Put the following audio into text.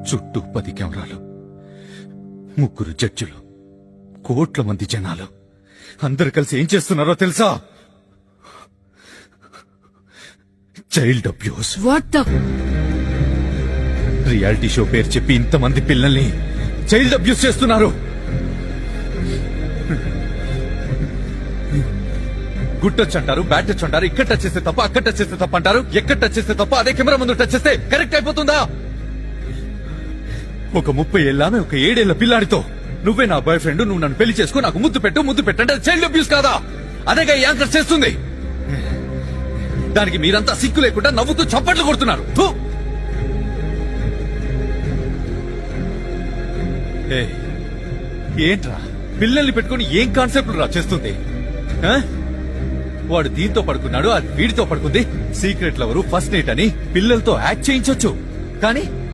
చుట్టూ 10 కెమెరాలు, 3 జడ్జిలు, కోట్ల మంది జనాలు అందరు కలిసి ఏం చేస్తున్నారో తెలుసా? Child abuse. What the reality show పేరు చెప్పి ఇంతమంది పిల్లల్ని చైల్డ్ అబ్యూస్ చేస్తున్నారు. గుడ్ టచ్ అంటారు, బ్యాడ్ టచ్ అంటారు, ఇక్కడ టచ్ చేస్తే తప్ప అక్కడ టచ్ చేస్తే తప్ప అంటారు. ఎక్కడ టచ్ చేస్తే తప్ప అదే కెమెరా ముందు టచ్ చేస్తే కరెక్ట్ అయిపోతుందా? ఒక 30 ఏళ్ళ ఆమె ఒక 7 ఏళ్ల పిల్లాడితో నువ్వే నా బాయ్ ఫ్రెండ్, నువ్వు నన్ను పెళ్లి చేసుకో, నాకు ముద్దు పెట్టంటే అది చైల్డ్ అబ్యూస్ కాదా? అదేగా ఈ యాంకర్ చేస్తుంది. దానికి మీరంతా సిగ్గు లేకుండా నవ్వుతూ చప్పట్లు కొడుతున్నారు. థు! ఏంట్రా పిల్లల్ని పెట్టుకుని ఏం కాన్సెప్ట్ రా చేస్తుంది? వాడు దీంతో పడుకున్నాడు, అది వీడితో పడుకుంది. సీక్రెట్ లవరు, ఫస్ట్ నైట్ అని పిల్లలతో యాక్ట్ చేయించొచ్చు, కానీ